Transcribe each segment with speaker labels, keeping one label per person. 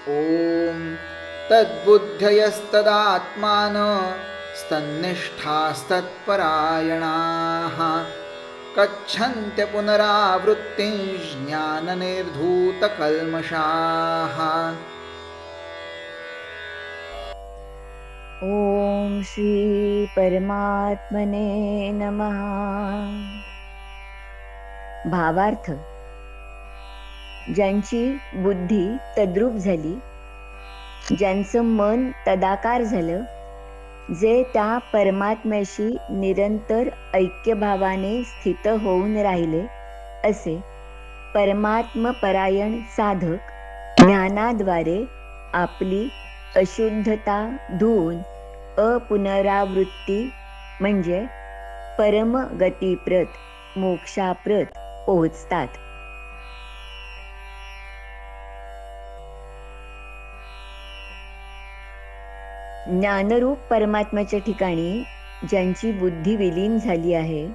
Speaker 1: ॐ तद्बुद्धयस्तदात्मान स्तन्निष्ठास्तत्परायणाः गच्छन्त्य पुनरावृत्तिं ज्ञाननिर्धूतकल्मषाः।
Speaker 2: ओम श्री परमात्मने नमः। भावार्थ: ज्यांची बुद्धी तद्रूप झाली, ज्यांचं मन तदाकार झालं, जे त्या परमात्म्याशी निरंतर ऐक्यभावाने स्थित होऊन राहिले, असे परमात्मपरायण साधक ज्ञानाद्वारे आपली अशुद्धता धुवून अपुनरावृत्ती म्हणजे परमगतीप्रत मोक्षाप्रत पोहोचतात. ज्ञानरूप परमात्म्याच्या ठिकाणी ज्यांची बुद्धी विलीन झाली आहे,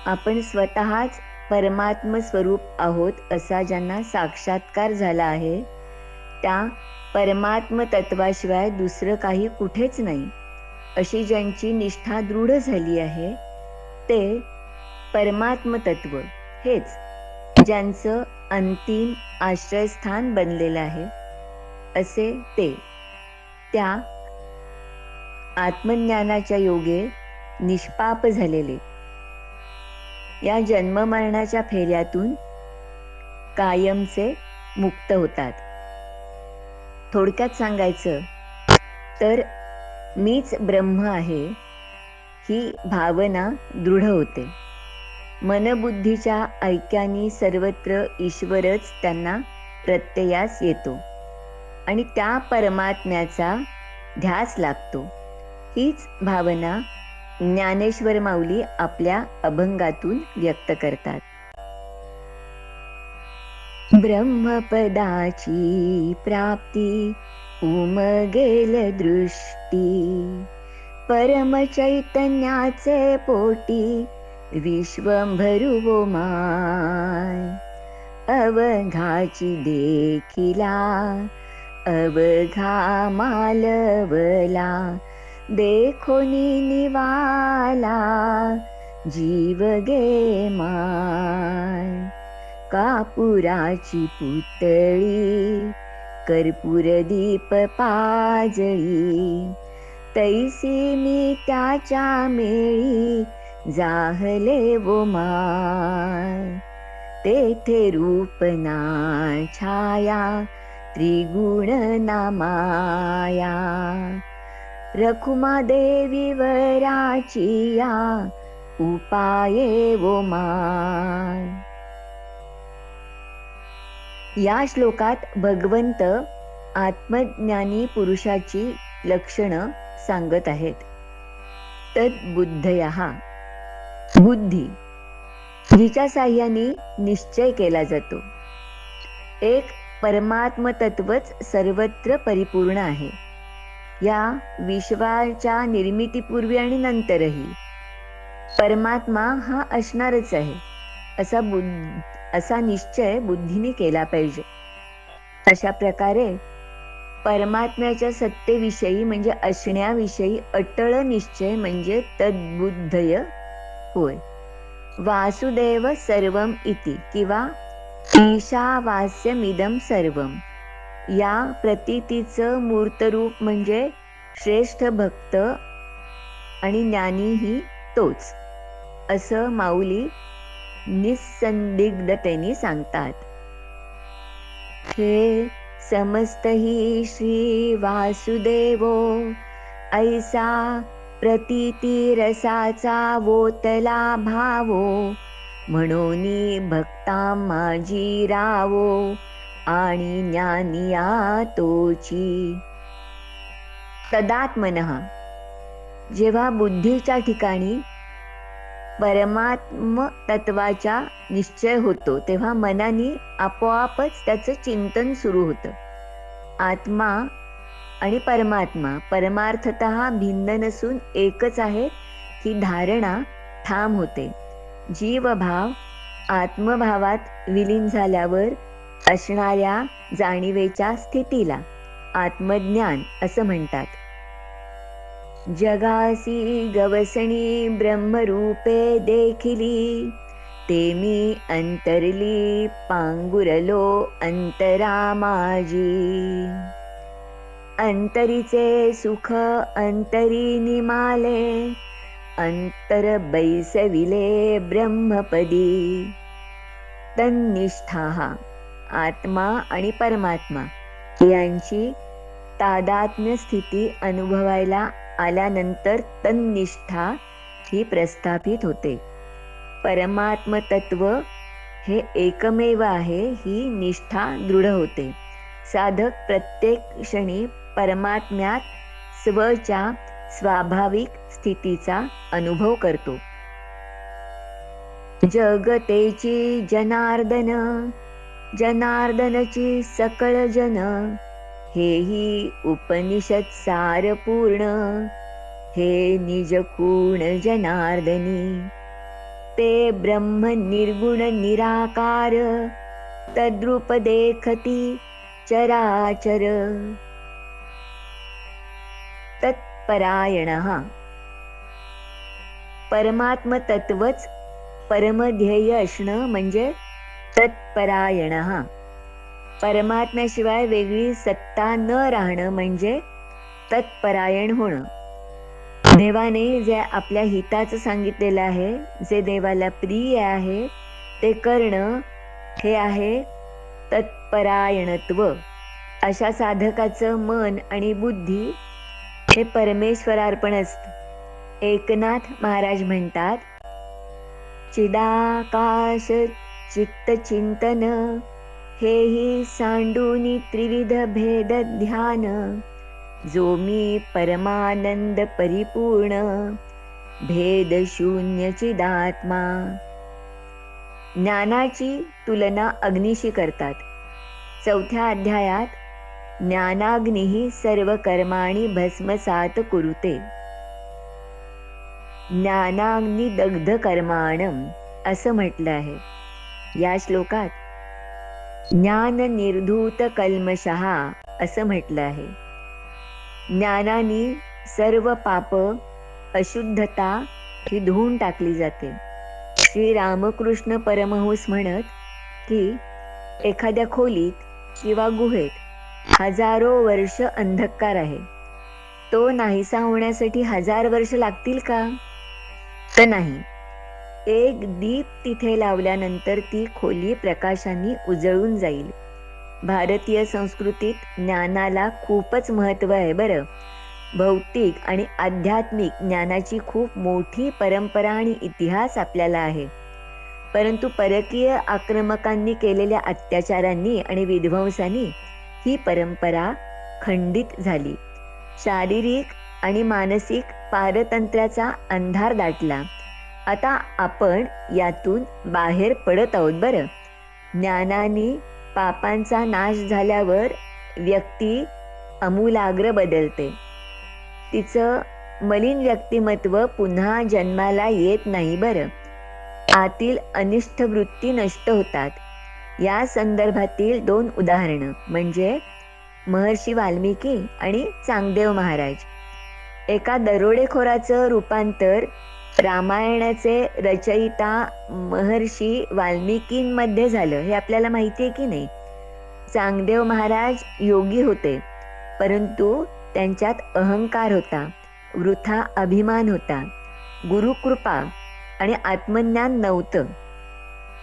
Speaker 2: आपण स्वतःच परमात्म स्वरूप आहोत असा ज्यांना साक्षात्कार झाला आहे, त्या परमात्म तत्वाशिवाय दुसरं काही कुठेच नाही अशी ज्यांची निष्ठा दृढ झाली आहे, ते परमात्म तत्व हेच ज्यांचं अंतिम आश्रयस्थान बनलेलं आहे, असे ते त्या आत्मज्ञानाच्या योगे निष्पाप झालेले या जन्ममरणाच्या फेऱ्यातून कायमचे मुक्त होतात. थोडक्यात सांगायचं तर मीच ब्रह्म आहे ही भावना दृढ होते. मनबुद्धीच्या ऐक्याने सर्वत्र ईश्वरच त्यांना प्रत्ययास येतो आणि त्या परमात्म्याचा ध्यास लागतो. हीच भावना ज्ञानेश्वर माऊली आपल्या अभंगातून व्यक्त करतात. ब्रह्मपदाची प्राप्ती उमगेल दृष्टी, परमचैतन्याचे पोटी विश्वंभरू माय. अवघाची देखिला अवघा मालवला, देखोनी निवाला जीव गे माय. कापुराची पुतळी कर्पूर दीप पाजळी, तैसी मी त्याच्या मेळी जाहले वो माय. तेथे रूप ना छाया त्रिगुण ना माया, रखुमा देवी वराची या उपाये वो माय. या श्लोकात भगवंत आत्मज्ञानी पुरुषाची लक्षणं सांगत आहेत. तद्बुद्धयः बुद्धी, जिच्या साह्याने निश्चय केला जातो. एक परमात्म तत्वच सर्वत्र परिपूर्ण आहे. या विश्वाच्या निर्मितीपूर्वी आणि नंतरही परमात्मा हा असणारच आहे असा निश्चय बुद्धीने केला पाहिजे. अशा प्रकारे परमात्म्याच्या सत्तेविषयी म्हणजे असण्याविषयी अटळ निश्चय म्हणजे तद्बुद्धय होय. वासुदेव सर्वम इति किंवा ईशावास्यमिदं सर्वम या प्रतीतीचं मूर्तरूप म्हणजे श्रेष्ठ भक्त आणि ज्ञानीही तोच असं माऊली निसंदिग्धतेने सांगतात. हे समस्त ही श्री वासुदेवो ऐसा प्रतीती रसाचा वोतला भावो, म्हणोनी भक्ता माझी रावो आणि ज्ञानिया तोची. तदात्मनः जेव्हा बुद्धीच्या ठिकाणी परमात्म तत्वाचा निश्चय होतो, तेव्हा मनाने आपोआपच त्याचं चिंतन सुरू होतं. आत्मा आणि परमात्मा परमार्थतः भिन्न नसून एकच आहे ही धारणा ठाम होते. जीवभाव आत्मभावात विलीन झाल्यावर असणाऱ्या जाणीवेच्या स्थितीला आत्मज्ञान असं म्हणतात. जगासी गवसणी ब्रह्मरूपे देखिली, ते मी अंतरली पांगुरलो अंतरा माझी. अंतरीचे सुख अंतरी निमाले, अंतर बैसविले ब्रह्मपदी. तन्निष्ठा आत्मा आणि परमात्मा यांची तादात्म्य स्थिती अनुभवायला आल्यानंतर तन्निष्ठा ही प्रस्थापित होते. परमात्म तत्व हे एकमेव आहे ही निष्ठा दृढ होते. साधक प्रत्येक क्षणी परमात्म्यात स्वच्या स्वाभाविक स्थितीचा अनुभव करतो. जगतेची जनार्दन, जनार्दनची सकळ जन, हेही उपनिषद सार पूर्ण, हे निज खूण जनार्दनी. ते ब्रह्म निर्गुण निराकार, तद्रूप देखती चराचर. तत्परायणः परमात्म तत्वच परमध्येय असणं म्हणजे तत्परायणः. परमात्म्याशिवाय वेगळी सत्ता न राहणं म्हणजे तत्परायण होणं. देवाने जे आपल्या हिताचं सांगितलेलं आहे, जे देवाला प्रिय आहे ते करणं, हे आहे तत्परायणत्व. अशा साधकाचं मन आणि बुद्धी हे परमेश्वरार्पण असतं. एकनाथ महाराज म्हणतात, चिदाकाश चित्त चिंतन, हेही सांडूनी त्रिविध भेद ध्यान. जो मी परमानंद परिपूर्ण, भेद शून्य चिदात्मा. ज्ञानाची तुलना अग्नीशी करतात. 4थ्या अध्यायात ज्ञानाग्निही सर्व कर्माणि भस्मसात कुरुते. ज्ञानाग्नि दग्ध कर्माणम असं म्हटलं आहे. या श्लोकात ज्ञान निर्धूत कल्मषः असं म्हटलं आहे. ज्ञानाने सर्व पाप अशुद्धता ही धुवून टाकली जाते. श्री रामकृष्ण परमहंस म्हणत की एखाद्या खोलीत किंवा गुहेत हजारो वर्ष अंधकार आहे, तो नाहीसा होण्यासाठी 1000 वर्ष लागतील का? तर नाही. एक दीप तिथे लावल्यानंतर ती खोली प्रकाशाने उजळून जाईल. भारतीय संस्कृतीत ज्ञानाला खूपच महत्त्व आहे बरं. भौतिक आणि आध्यात्मिक ज्ञानाची खूप मोठी परंपरा आणि इतिहास आपल्याला आहे. परंतु परकीय आक्रमकांनी केलेल्या अत्याचारांनी आणि विध्वंसांनी ही परंपरा खंडित झाली. शारीरिक आणि मानसिक पारतंत्र्याचा अंधार दाटला. आता आपण यातून बाहेर पडत आहोत बरं. ज्ञानाने पापांचा नाश झाल्यावर व्यक्ती आमूलाग्र बदलते. तिचं मलिन व्यक्तिमत्व पुन्हा जन्माला येत नाही बरं. आतील अनिष्ट वृत्ती नष्ट होतात. या संदर्भातील 2 उदाहरणं म्हणजे महर्षी वाल्मिकी आणि चांगदेव महाराज. एका दरोडेखोराचं रूपांतर रामायणाचे रचयिता महर्षी वाल्मिकींमध्ये झालं, हे आपल्याला माहिती आहे की नाही. चांगदेव महाराज योगी होते, परंतु त्यांच्यात अहंकार होता, वृथा अभिमान होता, गुरुकृपा आणि आत्मज्ञान नव्हतं.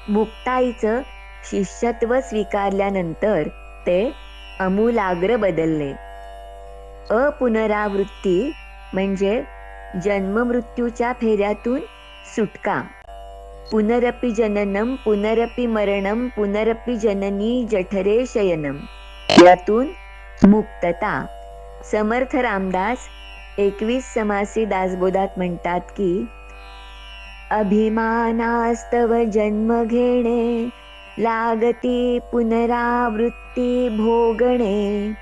Speaker 2: मुक्ताईचं शिष्यत्व स्वीकारल्यानंतर ते आमूलाग्र बदलले. अपुनरावृत्ती म्हणजे जन्ममृत्यूच्या फेऱ्यातून सुटका. पुनरपि जननम पुनरपि मरणम पुनरपि जननी जठरे शयनम, यातून मुक्तता. समर्थ रामदास 21 समासी दासबोधात म्हणतात की अभिमानास्तव जन्म घेणे, लागती पुनरावृत्ती भोगणे,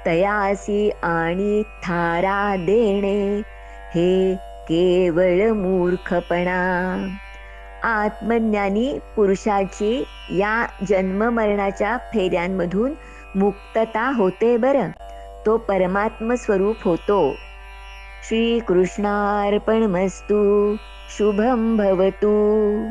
Speaker 2: तयासी आणि थारा देणे, हे केवळ मूर्खपणा. आत्मज्ञानी पुरुषाची या जन्ममरणाच्या फेऱ्यांमधून मुक्तता होते बरं. तो परमात्म स्वरूप होतो. श्रीकृष्णार्पणमस्तु. शुभं भवतु.